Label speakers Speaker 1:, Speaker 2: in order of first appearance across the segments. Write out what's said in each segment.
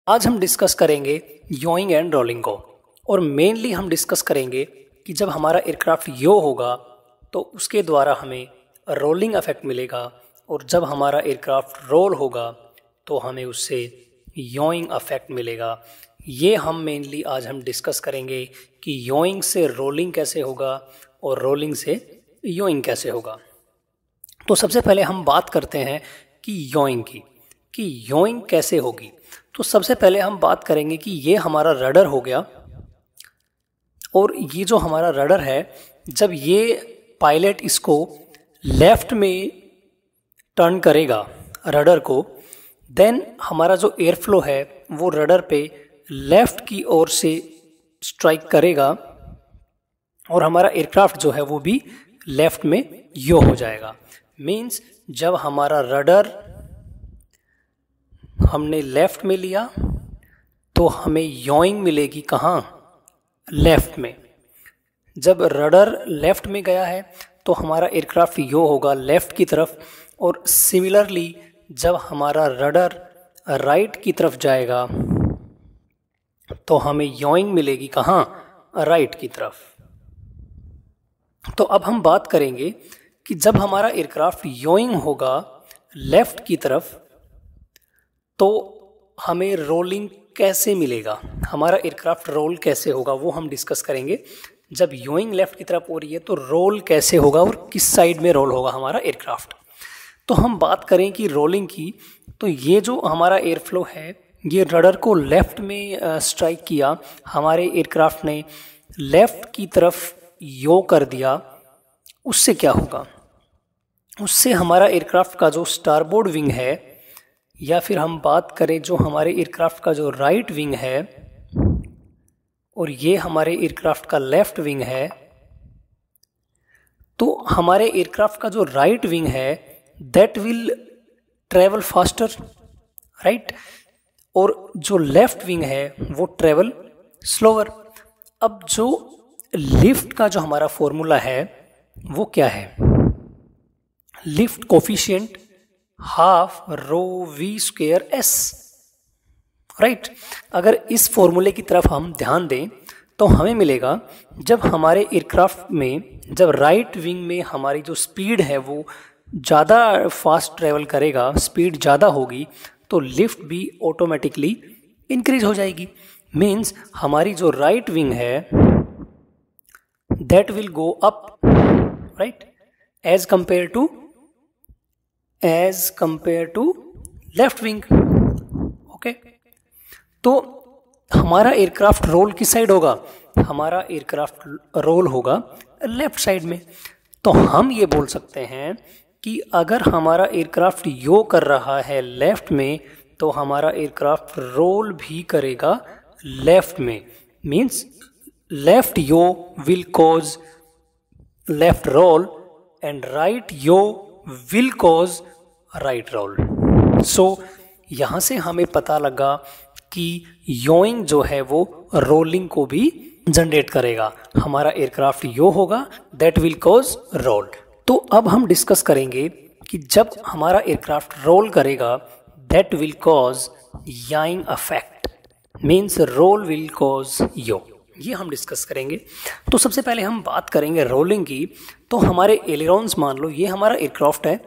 Speaker 1: आज हम डिस्कस करेंगे योइंग एंड रोलिंग को। और मेनली हम डिस्कस करेंगे कि जब हमारा एयरक्राफ्ट यो होगा तो उसके द्वारा हमें रोलिंग इफेक्ट मिलेगा, और जब हमारा एयरक्राफ्ट रोल होगा तो हमें उससे योइंग इफेक्ट मिलेगा। ये हम मेनली आज हम डिस्कस करेंगे कि योइंग से रोलिंग कैसे होगा और रोलिंग से योइंग कैसे होगा। तो सबसे पहले हम बात करते हैं कि योइंग की, कि योइंग कैसे होगी। तो सबसे पहले हम बात करेंगे कि ये हमारा रडर हो गया, और ये जो हमारा रडर है, जब ये पायलट इसको लेफ्ट में टर्न करेगा रडर को, देन हमारा जो एयर फ्लो है वो रडर पे लेफ्ट की ओर से स्ट्राइक करेगा, और हमारा एयरक्राफ्ट जो है वो भी लेफ्ट में यो हो जाएगा। मीन्स जब हमारा रडर हमने लेफ्ट में लिया तो हमें योइंग मिलेगी कहाँ? लेफ्ट में। जब रडर लेफ्ट में गया है तो हमारा एयरक्राफ्ट यो होगा लेफ्ट की तरफ, और सिमिलरली जब हमारा रडर राइट की तरफ जाएगा तो हमें योइंग मिलेगी कहाँ? राइट की तरफ। तो अब हम बात करेंगे कि जब हमारा एयरक्राफ्ट योइंग होगा लेफ्ट की तरफ तो हमें रोलिंग कैसे मिलेगा, हमारा एयरक्राफ्ट रोल कैसे होगा, वो हम डिस्कस करेंगे। जब योइंग लेफ्ट की तरफ हो रही है तो रोल कैसे होगा और किस साइड में रोल होगा हमारा एयरक्राफ्ट। तो हम बात करें कि रोलिंग की, तो ये जो हमारा एयर फ्लो है ये रडर को लेफ्ट में स्ट्राइक किया, हमारे एयरक्राफ्ट ने लेफ्ट की तरफ यो कर दिया। उससे क्या होगा? उससे हमारा एयरक्राफ्ट का जो स्टारबोर्ड विंग है, या फिर हम बात करें जो हमारे एयरक्राफ्ट का जो राइट विंग है, और ये हमारे एयरक्राफ्ट का लेफ्ट विंग है, तो हमारे एयरक्राफ्ट का जो राइट विंग है that will travel faster, right, और जो लेफ्ट विंग है वो ट्रेवल स्लोअर। अब जो लिफ्ट का जो हमारा फॉर्मूला है वो क्या है? Lift coefficient half rho V square S, right. अगर इस फॉर्मूले की तरफ हम ध्यान दें तो हमें मिलेगा, जब हमारे एयरक्राफ्ट में जब राइट विंग में हमारी जो स्पीड है वो ज़्यादा फास्ट ट्रेवल करेगा, स्पीड ज़्यादा होगी, तो लिफ्ट भी ऑटोमेटिकली इंक्रीज हो जाएगी। मीन्स हमारी जो राइट विंग है that will go up, right, as compare to left wing. Okay, तो हमारा एयरक्राफ्ट रोल किस साइड होगा? हमारा एयरक्राफ्ट रोल होगा लेफ्ट साइड में। तो हम ये बोल सकते हैं कि अगर हमारा एयरक्राफ्ट यो कर रहा है लेफ्ट में तो हमारा एयरक्राफ्ट रोल भी करेगा लेफ्ट में। Means left yaw will cause left roll and right yaw will cause right roll. So यहाँ से हमें पता लगा कि योइंग जो है वो रोलिंग को भी जनरेट करेगा। हमारा एयरक्राफ्ट यो होगा दैट विल कॉज रोल। तो अब हम डिस्कस करेंगे कि जब हमारा एयरक्राफ्ट रोल करेगा that will cause yawing effect, means roll will cause yaw. ये हम डिस्कस करेंगे। तो सबसे पहले हम बात करेंगे रोलिंग की। तो हमारे एलिरॉन्स, मान लो ये हमारा एयरक्राफ्ट है,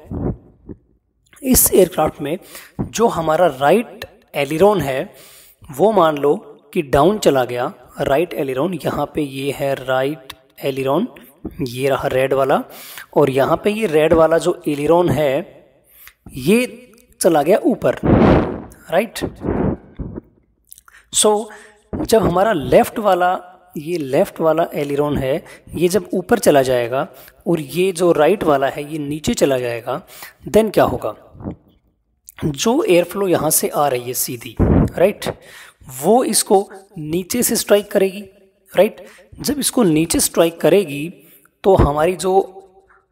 Speaker 1: इस एयरक्राफ्ट में जो हमारा राइट एलिरॉन है वो मान लो कि डाउन चला गया। राइट एलिरॉन, यहाँ पे ये है राइट एलिरॉन, ये रहा रेड वाला, और यहाँ पे ये रेड वाला जो एलिरॉन है ये चला गया ऊपर, राइट। सो जब हमारा लेफ्ट वाला एलिरॉन है ये जब ऊपर चला जाएगा और ये जो राइट वाला है ये नीचे चला जाएगा, देन क्या होगा? जो एयर फ्लो यहाँ से आ रही है सीधी, राइट, वो इसको नीचे से स्ट्राइक करेगी, राइट। जब इसको नीचे स्ट्राइक करेगी तो हमारी जो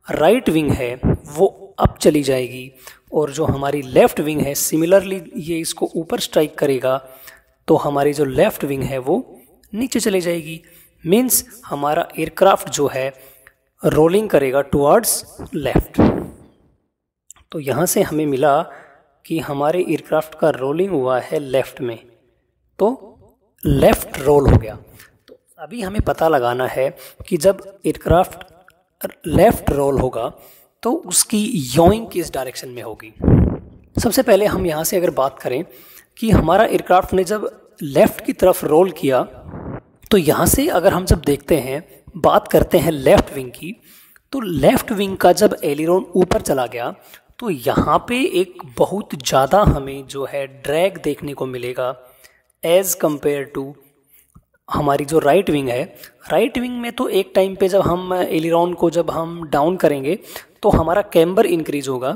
Speaker 1: राइट विंग है वो अप चली जाएगी, और जो हमारी लेफ्ट विंग है सिमिलरली ये इसको ऊपर स्ट्राइक करेगा, तो हमारी जो लेफ्ट विंग है वो नीचे चली जाएगी। मीन्स हमारा एयरक्राफ्ट जो है रोलिंग करेगा टुवर्ड्स लेफ्ट। तो यहाँ से हमें मिला कि हमारे एयरक्राफ्ट का रोलिंग हुआ है लेफ्ट में, तो लेफ्ट रोल हो गया। तो अभी हमें पता लगाना है कि जब एयरक्राफ्ट लेफ्ट रोल होगा तो उसकी योइंग किस डायरेक्शन में होगी। सबसे पहले हम यहाँ से अगर बात करें कि हमारा एयरक्राफ्ट ने जब लेफ्ट की तरफ रोल किया, तो यहाँ से अगर हम जब देखते हैं, बात करते हैं लेफ्ट विंग की, तो लेफ्ट विंग का जब एलिरोन ऊपर चला गया तो यहाँ पे एक बहुत ज़्यादा हमें जो है ड्रैग देखने को मिलेगा एज़ कंपेयर टू हमारी जो राइट विंग है। राइट विंग में तो एक टाइम पे जब हम एलिरोन को जब हम डाउन करेंगे तो हमारा कैम्बर इंक्रीज होगा,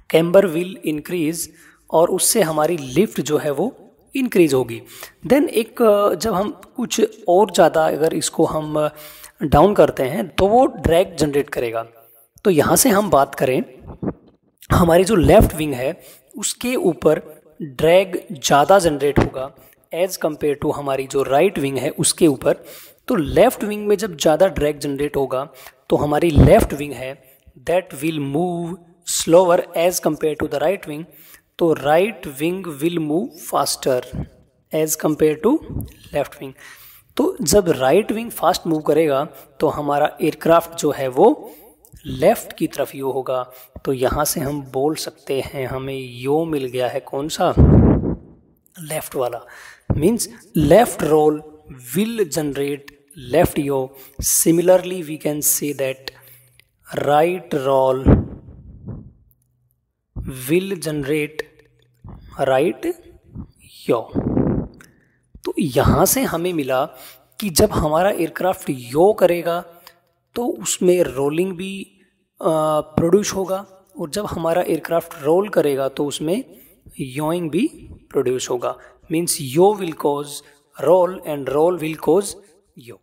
Speaker 1: कैम्बर विल इंक्रीज, और उससे हमारी लिफ्ट जो है वो इंक्रीज होगी। देन एक जब हम कुछ और ज़्यादा अगर इसको हम डाउन करते हैं तो वो ड्रैग जनरेट करेगा। तो यहाँ से हम बात करें, हमारी जो लेफ्ट विंग है उसके ऊपर ड्रैग ज़्यादा जनरेट होगा एज़ कंपेयर टू हमारी जो राइट विंग है उसके ऊपर। तो लेफ्ट विंग में जब ज़्यादा ड्रैग जनरेट होगा तो हमारी लेफ्ट विंग है that will move slower as compare to the right wing. तो right wing will move faster as compare to left wing. तो जब राइट विंग फास्ट मूव करेगा तो हमारा एयरक्राफ्ट जो है वो लेफ्ट की तरफ यो होगा। तो यहाँ से हम बोल सकते हैं हमें यो मिल गया है कौन सा, लेफ्ट वाला। Means left roll will generate left yaw. Similarly we can say that right roll will generate right yaw. तो यहाँ से हमें मिला कि जब हमारा एयरक्राफ्ट यो करेगा तो उसमें रोलिंग भी प्रोड्यूस होगा, और जब हमारा एयरक्राफ्ट रोल करेगा तो उसमें योइंग भी प्रोड्यूस होगा। Means yaw will cause roll and roll will cause yo.